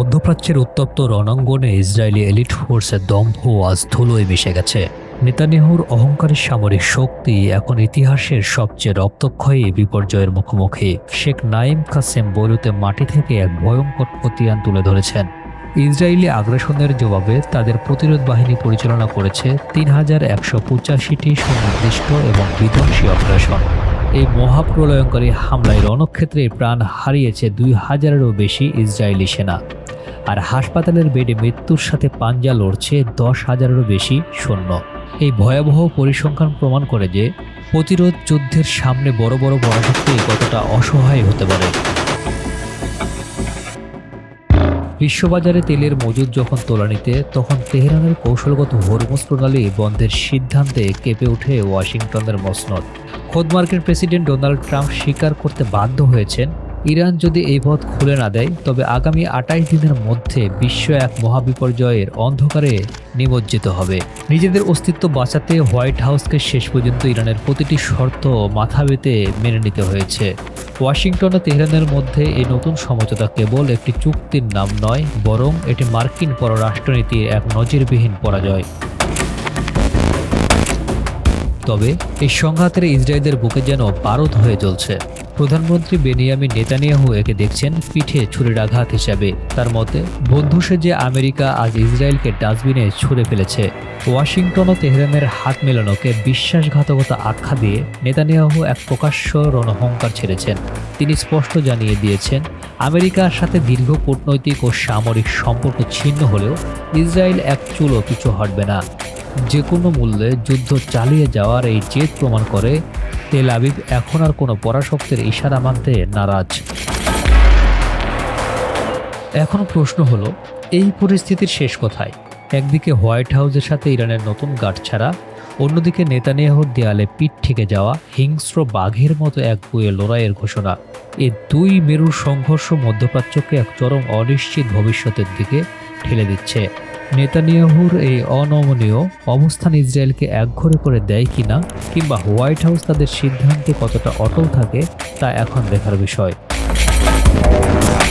মধ্যপ্রাচ্যের উত্তপ্ত রণাঙ্গনে ইসরায়েলি এলিট ফোর্সের দম্ভ আজ ধুলোয় মিশে গেছে। নেতানিয়াহুর অহংকারী সামরিক শক্তি এখন ইতিহাসের সবচেয়ে রক্তক্ষয়ী বিপর্যয়ের মুখোমুখি। শেখ নাঈম কাসেম বৈরুতে মাটি থেকে এক ভয়ঙ্কর খতিয়ান তুলে ধরেছেন। ইসরায়েলি আগ্রাসনের জবাবে তাদের প্রতিরোধ বাহিনী পরিচালনা করেছে ৩,১৮৫টি সুনির্দিষ্ট এবং বিধ্বংসী অপারেশন। এই মহাপ্রলয়ঙ্কারী হামলায় রণক্ষেত্রে প্রাণ হারিয়েছে ২,০০০-এরও বেশি ইসরায়েলি সেনা, আর হাসপাতালের বেডে মৃত্যুর সাথে পাঞ্জা লড়ছে ১০,০০০-এরও বেশি সৈন্য। এই ভয়াবহ পরিসংখ্যান প্রমাণ করে যে প্রতিরোধ যুদ্ধের সামনে বড় বড় পরাশক্তি কতটা অসহায় হতে পারে। বিশ্ববাজারে তেলের মজুদ যখন তোলানিতে, তখন তেহরানের কৌশলগত হরমুজ প্রণালী বন্ধের সিদ্ধান্তে কেঁপে ওঠে ওয়াশিংটনের মসনদ। খোদ মার্কিন প্রেসিডেন্ট ডোনাল্ড ট্রাম্প স্বীকার করতে বাধ্য হয়েছেন, ইরান যদি এই পথ খুলে না দেয় তবে আগামী ২৮ দিনের মধ্যে বিশ্ব এক মহাবিপর্যয়ের অন্ধকারে নিমজ্জিত হবে। নিজেদের অস্তিত্ব বাঁচাতে হোয়াইট হাউসকে শেষ পর্যন্ত ইরানের প্রতিটি শর্ত মাথা পেতে মেনে নিতে হয়েছে। ওয়াশিংটন ও তেহরানের মধ্যে এই নতুন সমঝোতা কেবল একটি চুক্তির নাম নয়, বরং এটি মার্কিন পররাষ্ট্রনীতির এক নজিরবিহীন পরাজয়। তবে এই সংঘাতের ইসরায়েলের বুকে যেন বারুদ হয়ে জ্বলছে। প্রধানমন্ত্রী বেনিয়ামিন নেতানিয়াহু একে দেখছেন পিঠে ছুরির আঘাত হিসাবে। তার মতে, বন্ধু সেজে আমেরিকা আজ ইসরায়েলকে ডাস্টবিনে ছুঁড়ে ফেলেছে। ওয়াশিংটন ও তেহরানের হাত মেলানোকে বিশ্বাসঘাতকতা আখ্যা দিয়ে নেতানিয়াহু এক প্রকাশ্য রণহংকার ছেড়েছেন। তিনি স্পষ্ট জানিয়ে দিয়েছেন, আমেরিকার সাথে দীর্ঘ কূটনৈতিক ও সামরিক সম্পর্ক ছিন্ন হলেও ইসরায়েল এক চুলও পিছু হটবে না। যে কোনো মূল্যে যুদ্ধ চালিয়ে যাওয়ার এই জেদ প্রমাণ করে তেল আবিব এখন আর কোনো পরাশক্তির ইশারা মানতে নারাজ। এখন প্রশ্ন হলো, এই পরিস্থিতির শেষ কোথায়? একদিকে হোয়াইট হাউসের সাথে ইরানের নতুন গাঁটছড়া, অন্যদিকে নেতানিয়াহুর দেয়ালে পিঠ ঠেকে যাওয়া হিংস্র বাঘের মতো এক বইয়ে লড়াইয়ের ঘোষণা। এই দুই মেরুর সংঘর্ষ মধ্যপ্রাচ্যকে এক চরম অনিশ্চিত ভবিষ্যতের দিকে ঠেলে দিচ্ছে। নেতানিয়াহুর এই অনমনীয় অবস্থান ইসরায়েলকে একঘরে করে দেয় কিনা, কিংবা হোয়াইট হাউস তাদের সিদ্ধান্তে কতটা অটল থাকে, তা এখন দেখার বিষয়।